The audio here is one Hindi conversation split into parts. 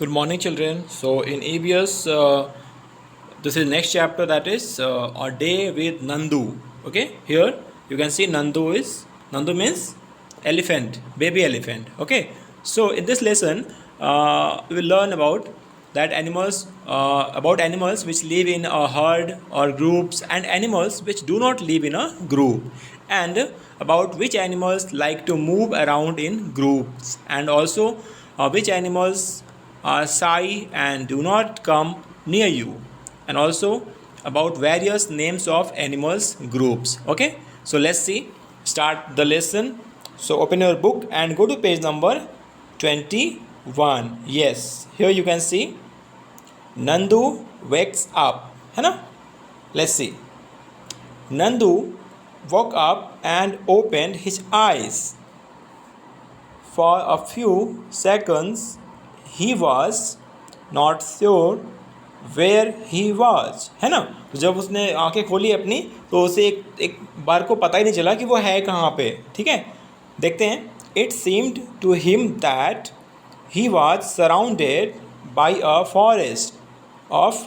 Good morning, children. So in EBS, this is next chapter, that is a day with Nandu. Okay, here you can see Nandu means elephant, baby elephant. Okay, so in this lesson, we will learn about animals which live in a herd or groups, and animals which do not live in a group, and about which animals like to move around in groups, and also which animals are shy and do not come near you, and also about various names of animals groups. Okay, so let's see, start the lesson. So open your book and go to page number 21. Yes, here you can see Nandu wakes up, है ना. Let's see. Nandu woke up and opened his eyes. For a few seconds he was not sure where he was, है ना. तो जब उसने आंखें खोली अपनी, तो उसे एक बार को पता ही नहीं चला कि वो है कहाँ पे. ठीक है, देखते हैं. It seemed to him that he was surrounded by a forest of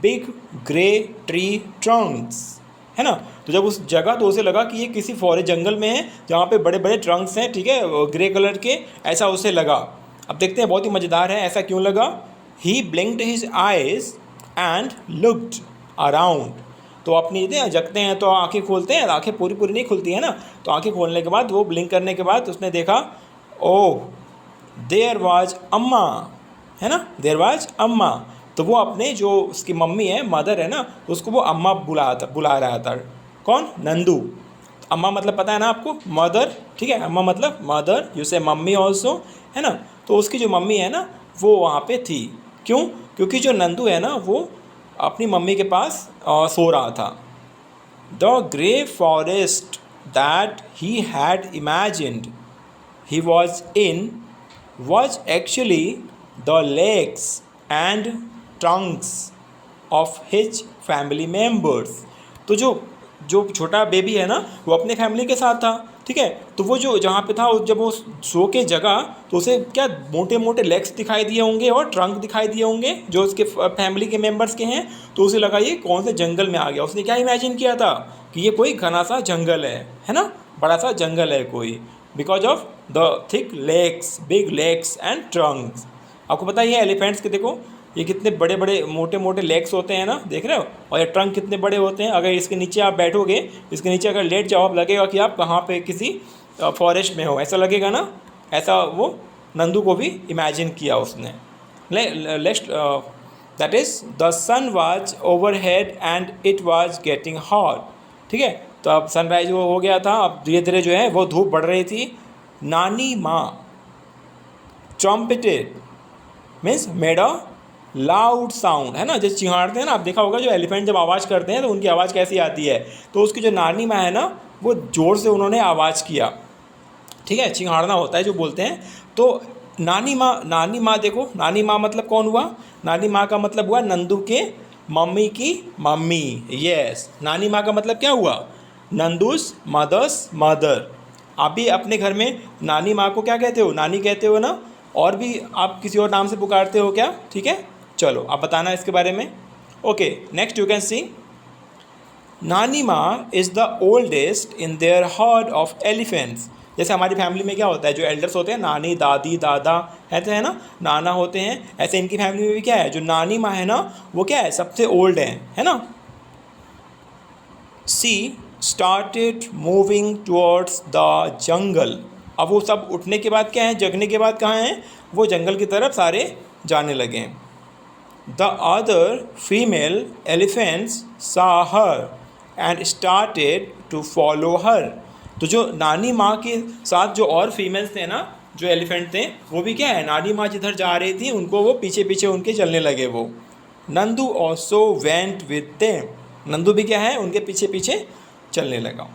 big grey tree trunks, है ना. तो जब उस जगह, तो उसे लगा कि ये किसी फॉरेस्ट जंगल में है जहाँ पे बड़े बड़े ट्रंक्स हैं, ठीक है, ग्रे कलर के, ऐसा उसे लगा. अब देखते हैं, बहुत ही मज़ेदार है. ऐसा क्यों लगा? He blinked his eyes and looked around. तो अपनी जगते हैं तो आंखें खोलते हैं, आंखें पूरी पूरी नहीं खुलती है ना. तो आंखें खोलने के बाद, वो ब्लिंक करने के बाद उसने देखा, ओह देयर वाज अम्मा, है ना. देयर वाज अम्मा. तो वो अपने जो उसकी मम्मी है, मदर है ना, तो उसको वो अम्मा बुला रहा था. कौन? नंदू. अम्मा मतलब पता है ना आपको, मदर. ठीक है, अम्मा मतलब मदर, यू से मम्मी ऑल्सो, है ना. तो उसकी जो मम्मी है ना, वो वहाँ पे थी. क्यों? क्योंकि जो नंदू है ना, वो अपनी मम्मी के पास सो रहा था. The grey forest that he had imagined he was in was actually the legs and Trunks of his family members. तो जो छोटा बेबी है ना, वो अपने फैमिली के साथ था. ठीक है, तो वो जो जहाँ पे था, जब वो सो के जगह, तो उसे क्या मोटे मोटे लेग्स दिखाई दिए होंगे और ट्रंक दिखाई दिए होंगे जो उसके फैमिली के मेंबर्स के हैं. तो उसे लगा ये कौन से जंगल में आ गया. उसने क्या इमेजिन किया था कि ये कोई घना सा जंगल है ना, बड़ा सा जंगल है कोई, because of the thick legs, big legs and Trunks. आपको पता ही है एलिफेंट्स के, देखो ये कितने बड़े बड़े मोटे मोटे लेग्स होते हैं ना, देख रहे हो, और ये ट्रंक कितने बड़े होते हैं. अगर इसके नीचे आप बैठोगे, इसके नीचे अगर लेट जाओ, आप लगेगा कि आप कहाँ पे किसी फॉरेस्ट में हो, ऐसा लगेगा ना. ऐसा वो नंदू को भी इमेजिन किया उसने. Let's that is the sun was overhead and it was getting hot. ठीक है, तो अब सनराइज वो हो गया था. अब धीरे धीरे जो है वो धूप बढ़ रही थी. नानी माँ trumpeted means made a loud sound, है ना. जैसे चिंगाड़ते हैं ना, आप देखा होगा जो एलिफेंट जब आवाज़ करते हैं तो उनकी आवाज़ कैसी आती है. तो उसकी जो नानी माँ है ना, वो ज़ोर से उन्होंने आवाज़ किया. ठीक है, चिंगाड़ना होता है जो बोलते हैं. तो नानी माँ देखो, नानी माँ मतलब कौन हुआ? नानी माँ का मतलब हुआ नंदू के मम्मी की मम्मी. यस, नानी माँ का मतलब क्या हुआ? नंदूस मदर्स मदर. आप भी अपने घर में नानी माँ को क्या कहते हो? नानी कहते हो ना. और भी आप किसी और नाम से पुकारते हो क्या? ठीक है, चलो आप बताना इसके बारे में. ओके, नेक्स्ट यू कैन सी नानी माँ is the oldest in their heard of elephants. जैसे हमारी फैमिली में क्या होता है, जो एल्डर्स होते हैं, नानी दादी दादा ऐसे है ना, नाना होते हैं, ऐसे इनकी फैमिली में भी क्या है, जो नानी माँ है ना, वो क्या है, सबसे ओल्ड है ना. She started moving towards the jungle. अब वो सब उठने के बाद क्या है, जगने के बाद कहाँ हैं, वो जंगल की तरफ सारे जाने लगे. The other female elephants saw her and started to follow her. तो जो नानी माँ के साथ जो और फीमेल्स थे ना, जो एलिफेंट थे, वो भी क्या है, नानी माँ जिधर जा रही थी उनको वो पीछे पीछे उनके चलने लगे. वो Nandu also went with them. Nandu भी क्या है, उनके पीछे पीछे चलने लगा.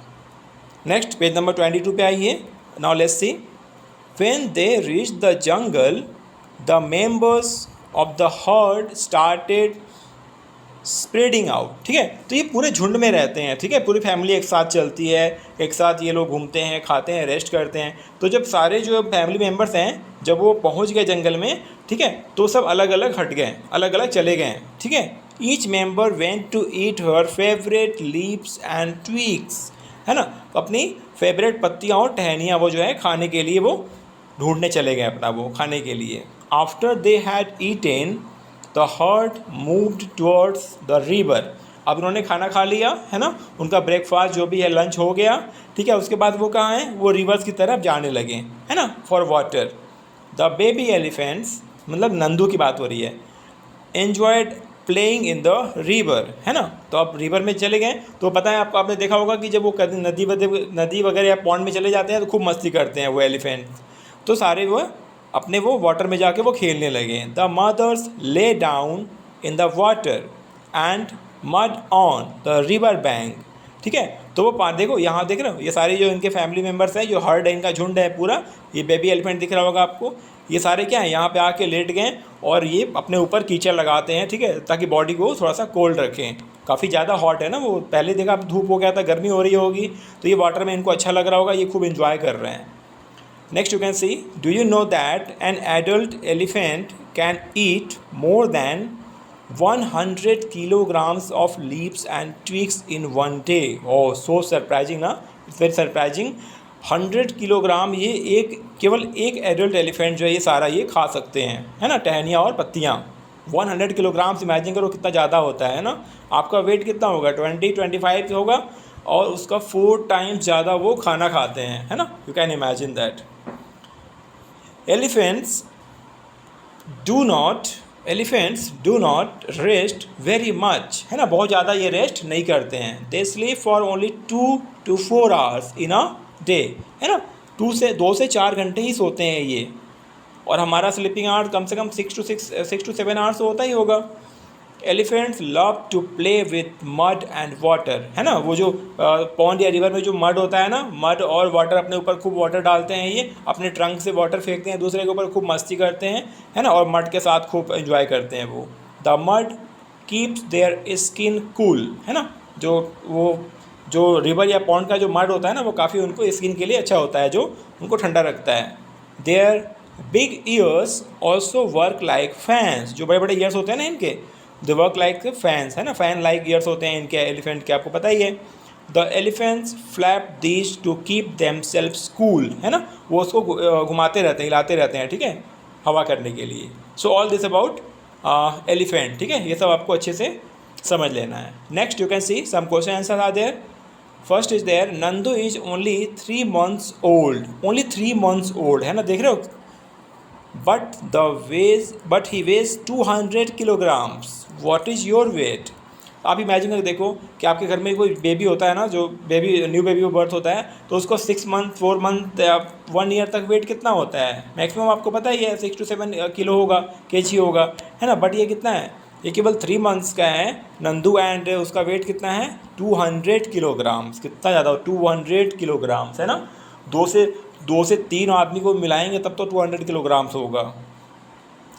नेक्स्ट पेज नंबर 22 पे आइए. Now let's see. When they reach the jungle the members of the heard started spreading out. ठीक है, तो ये पूरे झुंड में रहते हैं. ठीक है, पूरी फैमिली एक साथ चलती है, एक साथ ये लोग घूमते हैं, खाते हैं, रेस्ट करते हैं. तो जब सारे जो फैमिली मेम्बर्स हैं, जब वो पहुंच गए जंगल में, ठीक है, तो सब अलग अलग हट गए, अलग अलग चले गए, ठीक है। Each member went to eat her favourite leaves and twigs, है ना, तो अपनी फेवरेट पत्तियाँ और टहनियाँ वो जो है खाने के लिए वो ढूंढने चले गए अपना वो खाने के लिए। After they had eaten the heard moved towards the river, अब उन्होंने खाना खा लिया, है ना, उनका ब्रेकफास्ट जो भी है लंच हो गया, ठीक है, उसके बाद वो कहाँ हैं, वो रिवर्स की तरफ जाने लगे, है ना, for water. The baby elephants, मतलब नंदू की बात हो रही है, enjoyed playing in the river, है ना, तो अब रिवर में चले गए। तो पता है आपको, आपने देखा होगा कि जब वो नदी वगैरह या पॉन्ड में चले जाते हैं तो खूब मस्ती करते हैं वो एलिफेंट, तो सारे वो अपने वो वाटर में जाके वो खेलने लगे। The mothers lay down in the water and mud on the river bank, ठीक है, तो वो देखो यहाँ देख रहे हो, ये सारे जो इनके फैमिली मेम्बर्स हैं, जो हर्ड है, इनका झुंड है पूरा, ये बेबी एलिफेंट दिख रहा होगा आपको, ये सारे क्या हैं, यहाँ पे आके लेट गए और ये अपने ऊपर कीचड़ लगाते हैं, ठीक है, ताकि बॉडी को थोड़ा सा कोल्ड रखें। काफ़ी ज़्यादा हॉट है ना वो, पहले देखा धूप हो गया था, गर्मी हो रही होगी, तो ये वाटर में इनको अच्छा लग रहा होगा, ये खूब इन्जॉय कर रहे हैं। Next you can C, do you know that an adult elephant can eat more than 100 kilograms of leaves and twigs in one day? Oh, so surprising ना, इट्स वेरी सरप्राइजिंग। 100 किलोग्राम ये केवल एक एडल्ट एलिफेंट जो है ये सारा ये खा सकते हैं, है ना, टहनियाँ और पत्तियाँ। 100 किलोग्राम इमेजिन करो कितना ज़्यादा होता है ना। आपका वेट कितना होगा, 20-25 होगा, और उसका 4 टाइम्स ज़्यादा वो खाना खाते हैं, है ना, you can imagine that. Elephants do not rest very much, है ना, बहुत ज़्यादा ये रेस्ट नहीं करते हैं। They sleep for only 2 to 4 hours in a day, है ना, 2 से 4 घंटे ही सोते हैं ये, और हमारा स्लीपिंग आवर्स कम से कम 6 to 7 आवर्स होता ही होगा। Elephants love to play with mud and water, है ना, वो जो पॉन्ड या रिवर में जो मड होता है ना, मड और वाटर, अपने ऊपर खूब वाटर डालते हैं, ये अपने ट्रंक से वाटर फेंकते हैं दूसरे के ऊपर, खूब मस्ती करते हैं, है ना, और मड के साथ खूब एंजॉय करते हैं वो। The mud keeps their skin cool, है ना, जो रिवर या पॉन्ड का जो मड होता है ना, वो काफ़ी उनको स्किन के लिए अच्छा होता है, जो उनको ठंडा रखता है। Their big ears also work like fans, जो बड़े बड़े ईयर्स होते हैं ना इनके, दे वर्क लाइक फैंस, है ना, फैन लाइक ईयर्स होते हैं इनके एलिफेंट के, आपको पता ही है। The elephants flap these two keep them self cool, है ना, वो उसको घुमाते रहते हैं, हिलाते रहते हैं, ठीक है, हवा करने के लिए। So all this about elephant, ठीक है, ये सब आपको अच्छे से समझ लेना है। Next you can see some question answer are there. First is there, Nandu is only 3 months old, only 3 months old, है ना, देख रहे हो, but he weighs 200 kilograms, what is your weight. आप इमेजिन करके देखो कि आपके घर में कोई बेबी होता है ना, जो न्यू बेबी को बर्थ होता है, तो उसको 6 month 4 month 1 year तक वेट कितना होता है, मैक्सिमम आपको पता ही है 6 to 7 किलो होगा, केजी होगा, है ना, बट ये कितना है, ये केवल 3 months का है नंदू, एंड उसका वेट कितना है 200 kilograms, कितना ज़्यादा, 200 kilograms, है ना, 2 से 3 आदमी को मिलाएंगे तब तो 200 kilograms होगा,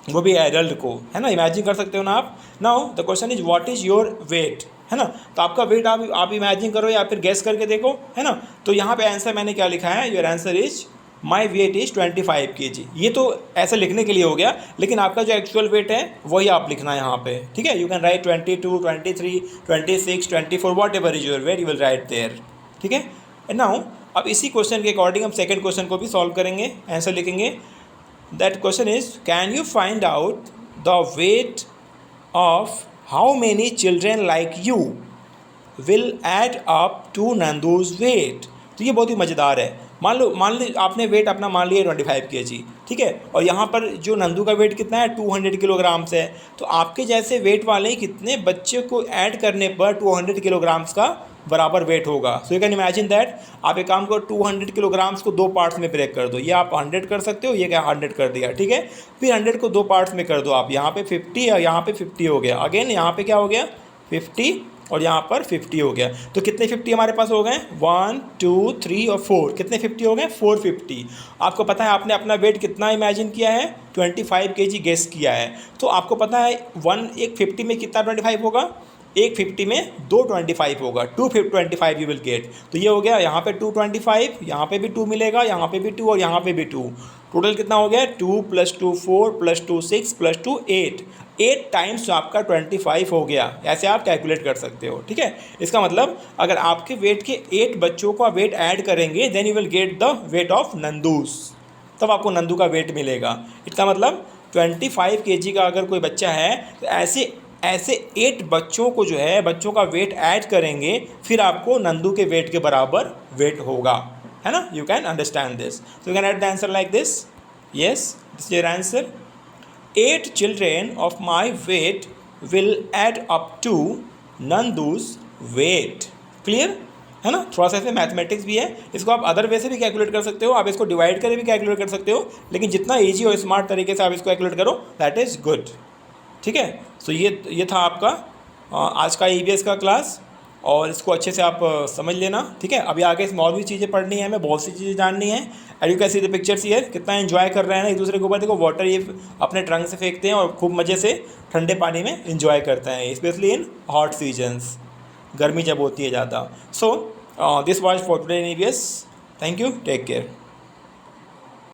वो भी एडल्ट को, है ना, इमेजिन कर सकते हो ना आप। Now the question is what is your wait, है ना, तो आपका वेट आप इमेजिन करो या फिर गेस करके देखो, है ना। तो यहाँ पे आंसर मैंने क्या लिखा है, your answer is my weight is 25 kg। ये तो ऐसे लिखने के लिए हो गया, लेकिन आपका जो एक्चुअल वेट है वही आप लिखना है यहाँ पे, ठीक है। You can write 22, 23, 26, 24, whatever is your weight, you will write there, ठीक है। एंड नाउ अब इसी क्वेश्चन के अकॉर्डिंग हम सेकंड क्वेश्चन को भी सॉल्व करेंगे, आंसर लिखेंगे। That question is, can you find out the weight of how many children like you will add up to Nandu's weight? तो ये बहुत ही मज़ेदार है। मान लो आपने वेट अपना मान लिया 25 kg, ठीक है, और यहाँ पर जो नंदू का वेट कितना है 200 kilograms है, तो आपके जैसे वेट वाले कितने बच्चे को ऐड करने पर 200 kilograms का बराबर वेट होगा। सो यू कैन इमेजिन दैट, आप एक काम करो, 200 kilograms को 2 पार्ट्स में ब्रेक कर दो, ये आप 100 कर सकते हो, ये क्या 100 कर दिया, ठीक है, फिर 100 को 2 पार्ट्स में कर दो आप, यहाँ पे 50 और यहाँ पे 50 हो गया, अगेन यहाँ पे क्या हो गया 50 और यहाँ पर 50 हो गया, तो कितने 50 हमारे पास हो गए, 1 2 3 और 4, कितने 50 हो गए, 450। आपको पता है आपने अपना वेट कितना इमेजिन किया है, 25 kg गेस किया है, तो आपको पता है एक 50 में कितना 25 होगा, 150 में 225 होगा, 225 यू विल गेट। तो ये हो गया, यहाँ पे 225, यहाँ पे भी 2 मिलेगा, यहाँ पे भी 2 और यहाँ पे भी 2। टोटल कितना हो गया? 2 + 2 4 + 2 6 + 2 8। 8 टाइम्स आपका 25 हो गया। ऐसे आप कैलकुलेट कर सकते हो, ठीक है। इसका मतलब अगर आपके वेट के 8 बच्चों का वेट ऐड करेंगे then you will get the weight of Nandu's, तब आपको नंदू का वेट मिलेगा। इसका मतलब 25 kg का अगर कोई बच्चा है तो ऐसे 8 बच्चों को जो है, बच्चों का वेट ऐड करेंगे, फिर आपको नंदू के वेट के बराबर वेट होगा, है ना। You can understand this, so you can write the answer like this. Yes, this is your answer. 8 children of my weight will add up to Nandu's weight. Clear है ना। थोड़ा सा इसमें मैथमेटिक्स भी है, इसको आप अदर वे से भी कैलकुलेट कर सकते हो, आप इसको डिवाइड करके भी कैलकुलेट कर सकते हो, लेकिन जितना ईजी और स्मार्ट तरीके से आप इसको कैलकुलेट करो दैट इज़ गुड, ठीक है। सो ये था आपका आज का EVS का क्लास, और इसको अच्छे से आप समझ लेना, ठीक है। अभी आगे इसमें और भी चीज़ें पढ़नी है, हमें बहुत सी चीज़ें जाननी है। And you can see the pictures here, कितना एंजॉय कर रहे हैं ना एक दूसरे के ऊपर। देखो वाटर ये अपने ट्रंक से फेंकते हैं और खूब मज़े से ठंडे पानी में एंजॉय करते हैं, स्पेशली इन हॉट सीजन्स, गर्मी जब होती है ज़्यादा। So this was for today in EVS। Thank you, take care.